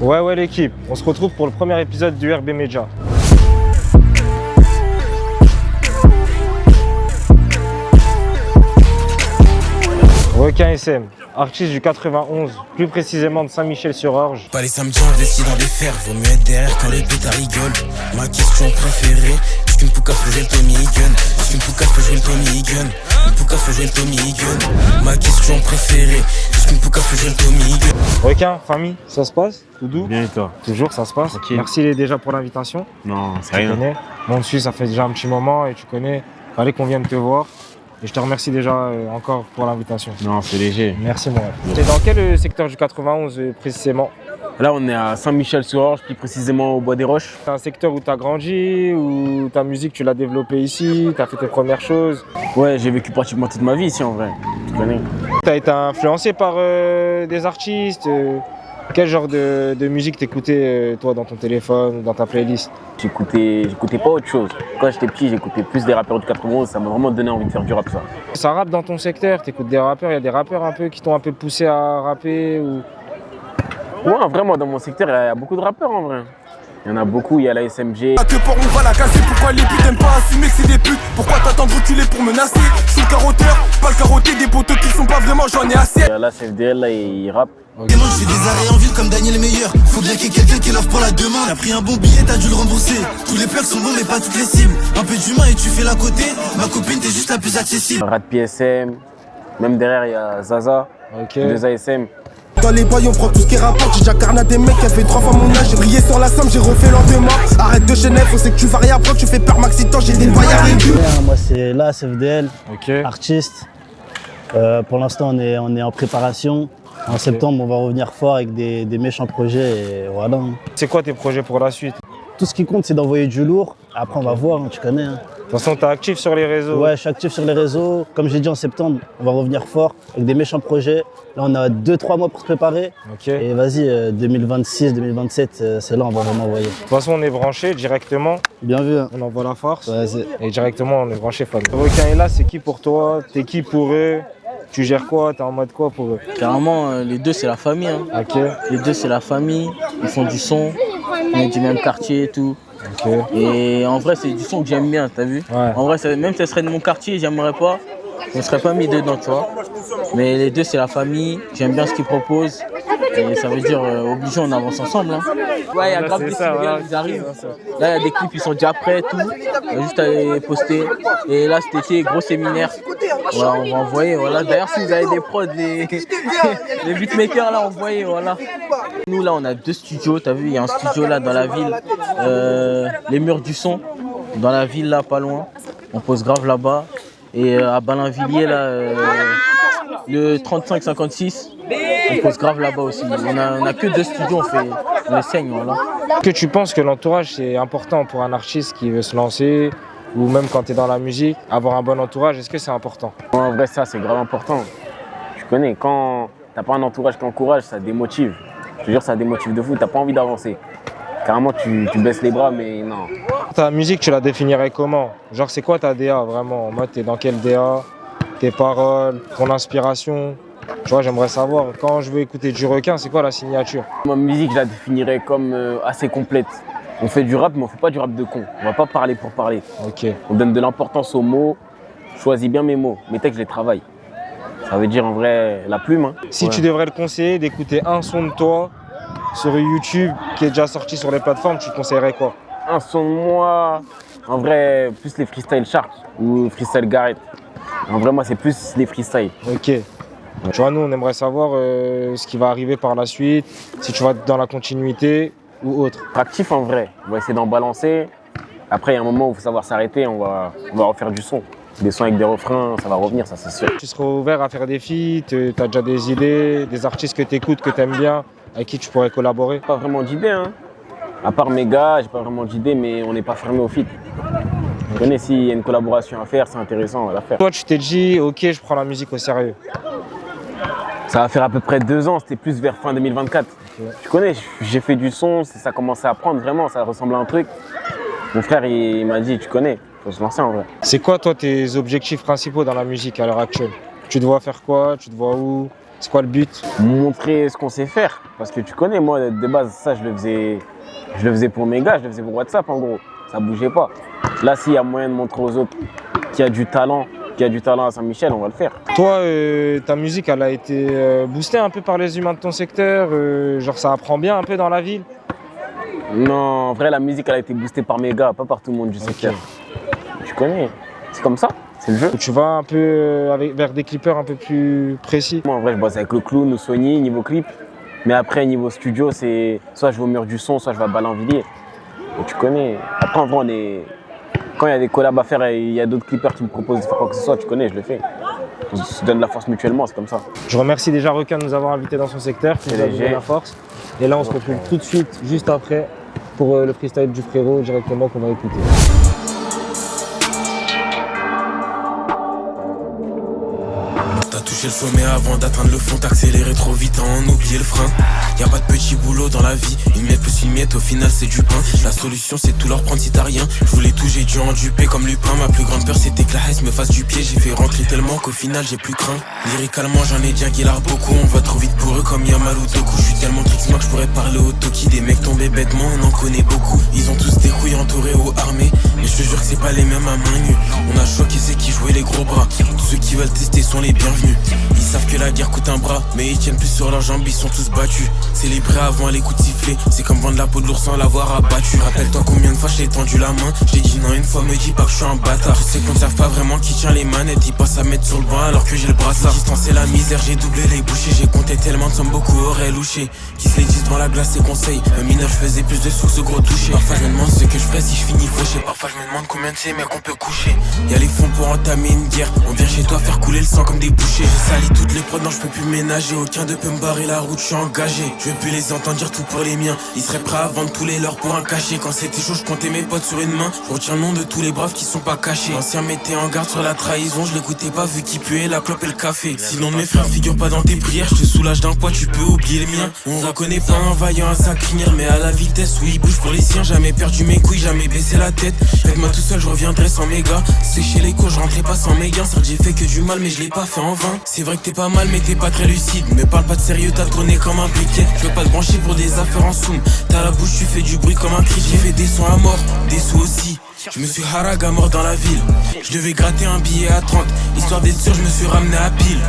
Ouais l'équipe, on se retrouve pour le premier épisode du RB Media. Requin SM, artiste du 91, plus précisément de Saint-Michel-sur-Orge. Pas les samedis investis dans des fers, vaut mieux être derrière quand les pétards rigolent. Ma question préférée, est-ce qu'une poucave peut jouer le Tommy Gun? Est-ce qu'une poucave peut jouer le Tommy Gun? Une poucave peut jouer le Tommy Gun. Ma question préférée, est-ce qu'une poucave peut jouer le Tommy Gun? Requin, famille, ça se passe? Tout doux? Bien et toi? Toujours, ça se passe. Tranquille. Merci déjà pour l'invitation. Non, c'est Tu rien. connais, moi dessus ça fait déjà un petit moment et tu connais, fallait qu'on vienne te voir. Et je te remercie déjà encore pour l'invitation. Non, c'est léger. Merci moi. C'est dans quel secteur du 91 précisément? Là, on est à Saint-Michel-sur-Orge, plus précisément au Bois des Roches. C'est un secteur où tu as grandi, où ta musique tu l'as développée ici, tu as fait tes premières choses. Ouais, j'ai vécu pratiquement toute ma vie ici en vrai. Tu connais? Tu as été influencé par des artistes. Quel genre de musique t'écoutais toi dans ton téléphone ou dans ta playlist? J'écoutais pas autre chose. Quand j'étais petit, j'écoutais plus des rappeurs du 91. Ça m'a vraiment donné envie de faire du rap, ça. Ça rappe dans ton secteur, t'écoutes des rappeurs, il y a des rappeurs un peu qui t'ont un peu poussé à rapper ou... Ouais, vraiment, dans mon secteur, il y a beaucoup de rappeurs en vrai. Il y en a beaucoup, il y a la SMG. À deux ports, on va la casser. Pourquoi les putes aiment pas assumer que c'est des putes? Pourquoi t'attends de reculer pour menacer? Je suis le carotteur, pas le carotté des poteaux qui sont pas vraiment, j'en ai assez. Là, CFDL, là, il rappe. Et moi je fais des arrêts en ville comme Daniel Meilleur. Faut bien qu'il y ait quelqu'un qui l'offre pour la demande. T'as pris un bon billet, t'as dû le rembourser. Tous les plugs sont bons mais pas toutes les cibles. Un peu d'humain et tu fais la côté. Ma copine t'es juste la plus accessible. Rat PSM. Même derrière, il y a Zaza. Ok. 2ASM. Dans les boys on prend tout ce qui rapporte. J'ai déjà carné des mecs qui a fait 3 fois mon âge. J'ai brillé sur la somme, j'ai refait le lendemain. Arrête de chaîner, faut c'est que tu varies après. Tu fais peur Maxitan, j'ai des pailles à review. Moi c'est là, CFDL, Ok. artiste. Pour l'instant on est en préparation. En septembre on va revenir fort avec des méchants projets et voilà. C'est quoi tes projets pour la suite? Tout ce qui compte c'est d'envoyer du lourd. Après on va voir, tu connais. De toute façon, t'es actif sur les réseaux. Ouais, je suis actif sur les réseaux. Comme j'ai dit en septembre, on va revenir fort avec des méchants projets. Là on a 2-3 mois pour se préparer. Ok. De Et vas-y, 2026, 2027, c'est là on va vraiment envoyer. toute façon, on est branché directement. Bien vu. Hein. On envoie la force. Ouais, c'est- Et directement, on est branché fan. Requin est là, c'est qui pour toi? T'es qui pour eux? Tu gères quoi? T'es en mode quoi pour eux? Carrément, les deux c'est la famille. Hein. Ok. Les deux c'est la famille, ils font du son, on est du même quartier et tout. Ok. Et en vrai, c'est du son que j'aime bien, t'as vu? Ouais. En vrai, même si ça serait de mon quartier, j'aimerais pas. On serait pas mis dedans, tu vois. Mais les deux c'est la famille, j'aime bien ce qu'ils proposent. Et ça veut dire, obligé, on avance ensemble. Hein. Ouais, il y a Là, grave c'est des ça, Sénégalais, voilà. ils arrivent. Là, il y a des clips, ils sont déjà prêts et tout. Il y a juste à les poster. Et là, cet été, gros séminaire. Voilà, on va envoyer, voilà. D'ailleurs, si vous avez des prods, les beatmakers, là, envoyez, voilà. Nous, là, on a 2 studios, t'as vu, il y a un studio là dans la ville, les murs du son, dans la ville là, pas loin. On pose grave là-bas. Et à Balinvilliers, là, le 35-56, on pose grave là-bas aussi. On a que 2 studios, on les saigne, voilà. Est-ce que tu penses que l'entourage, c'est important pour un artiste qui veut se lancer ou même quand tu es dans la musique, avoir un bon entourage, est-ce que c'est important? En vrai, ça, c'est grave important. Tu connais, quand t'as pas un entourage qui encourage, ça démotive. Je te jure, ça démotive de fou, t'as pas envie d'avancer. Carrément, tu baisses les bras, mais non. Ta musique, tu la définirais comment? Genre, c'est quoi ta DA vraiment? En mode, t'es dans quelle DA? Tes paroles, ton inspiration? Tu vois, j'aimerais savoir, quand je veux écouter du Requin, c'est quoi la signature? Ma musique, je la définirais comme assez complète. On fait du rap, mais on fait pas du rap de con. On va pas parler pour parler. Ok. On donne de l'importance aux mots. Je choisis bien mes mots. Mes textes, je les travaille. Ça veut dire en vrai la plume. Hein. Si Ouais. tu devrais le conseiller d'écouter un son de toi sur YouTube qui est déjà sorti sur les plateformes, tu te conseillerais quoi? Un son de moi, en vrai, plus les freestyle Shark ou freestyle Garrett. En vrai, moi, c'est plus les freestyles. Ok. Tu vois, nous, on aimerait savoir ce qui va arriver par la suite, si tu vas dans la continuité ou autre. Actif en vrai. On va essayer d'en balancer. Après, il y a un moment où il faut savoir s'arrêter. On va refaire du son. Des sons avec des refrains, ça va revenir, ça c'est sûr. Tu serais ouvert à faire des feats, tu as déjà des idées, des artistes que tu écoutes, que tu aimes bien, avec qui tu pourrais collaborer? Pas vraiment d'idée, hein. À part mes gars, j'ai pas vraiment d'idée, mais on n'est pas fermé au feat. Je connais s'il y a une collaboration à faire, c'est intéressant, on va la faire. Toi, tu t'es dit, ok, je prends la musique au sérieux. Ça va faire à peu près 2 ans, c'était plus vers fin 2024. Tu connais, j'ai fait du son, ça commençait à prendre vraiment, ça ressemble à un truc. Mon frère, il m'a dit, tu connais, faut se lancer en vrai. C'est quoi, toi, tes objectifs principaux dans la musique à l'heure actuelle? Tu te vois faire quoi? Tu te vois où? C'est quoi le but? Montrer ce qu'on sait faire. Parce que tu connais, moi, de base, ça, je le faisais pour mes gars, je le faisais pour WhatsApp, en gros. Ça bougeait pas. Là, s'il y a moyen de montrer aux autres qu'il y a du talent, à Saint-Michel, on va le faire. Toi, ta musique, elle a été boostée un peu par les humains de ton secteur, genre ça apprend bien un peu dans la ville? Non, en vrai, la musique, elle a été boostée par mes gars, pas par tout le monde du secteur. Tu connais, c'est comme ça, c'est le jeu. Tu vas un peu vers des clippers un peu plus précis? Moi, en vrai, je bosse avec le Clown ou Sony, niveau clip. Mais après, niveau studio, c'est soit je vais au mur du son, soit je vais à Balinvilliers. Et tu connais. Après, en vrai, quand il y a des collabs à faire et il y a d'autres clippers qui me proposent de faire quoi que ce soit, tu connais, je le fais. On se donne la force mutuellement, c'est comme ça. Je remercie déjà Requin de nous avoir invités dans son secteur, qui nous a donné la force. Et là, on se retrouve tout de suite, juste après, pour le freestyle du frérot directement qu'on va écouter. T'as touché le sommet avant d'atteindre le fond, t'accélérais trop vite à en oublier le frein. Y'a pas de petit boulot dans la vie, une miette plus une miette, au final c'est du pain. La solution c'est de tout leur prendre si t'as rien. Je voulais tout, j'ai dû enduper comme Lupin. Ma plus grande peur c'était que la haisse me fasse du pied. J'ai fait rentrer tellement qu'au final j'ai plus craint. Lyricalement j'en ai diagué l'art beaucoup. On va trop vite pour eux comme Yamal ou Toku. Je suis tellement trixement que je pourrais parler au Toki. Des mecs tombés bêtement, on en connaît beaucoup. Ils ont tous des couilles entourées ou armées, mais je te jure que c'est pas les mêmes à main nue. On a choqué c'est qui jouait les gros bras. Tous ceux qui veulent tester sont les bienvenus. Ils savent que la guerre coûte un bras, mais ils tiennent plus sur leurs jambes, ils sont tous battus. Célébrés avant les coups de sifflet, c'est comme vendre la peau de l'ours sans l'avoir abattu. Rappelle-toi combien de fois je t'ai tendu la main. J'ai dit non une fois, me dis pas que je suis un bâtard. Je sais qu'on ne savent pas vraiment qui tient les manettes. Ils passent à mettre sur le banc alors que j'ai le brassard. Distancer la misère, j'ai doublé les bouchées. J'ai compté tellement de sommes, beaucoup auraient louché. Qui se les disent devant la glace et conseils. Un mineur, je faisais plus de sous que ce gros toucher. Parfois je me demande ce que je ferais si je finis fauché. Parfois je me demande combien de ces mecs on peut coucher. Y'a les fonds pour entamer une guerre. On vient chez toi faire couler le sang comme des bouchers. J'ai sali toutes les prods, non je peux plus ménager. Aucun d'eux peut me barrer la route, je suis engagé. Je veux plus les entendre dire tout pour les miens. Ils seraient prêts à vendre tous les leurs pour un cachet. Quand c'était chaud, je comptais mes potes sur une main. Je retiens le nom de tous les braves qui sont pas cachés. L'ancien mettait en garde sur la trahison. Je l'écoutais pas vu qu'il puait la clope et le café. Sinon mes frères figure pas dans tes prières. Je te soulage d'un poids, tu peux oublier le mien. On reconnaît pas un vaillant à s'acrignir, mais à la vitesse où il bouge pour les siens. Jamais perdu mes couilles, jamais baissé la tête. Faites-moi tout seul, je reviendrai sans méga. Sécher les cours, je rentrais pas sans mes gains. Certes j'ai fait que du mal, mais je l'ai pas fait en vain. C'est vrai que t'es pas mal, mais t'es pas très lucide. Me parle pas de sérieux, t'as tourné comme un briquet. Je veux pas te brancher pour des affaires en soum. T'as la bouche, tu fais du bruit comme un cri. J'ai fait des sons à mort, des sous aussi. Je me suis harag à mort dans la ville. Je devais gratter un billet à 30. Histoire d'être sûr, je me suis ramené à pile.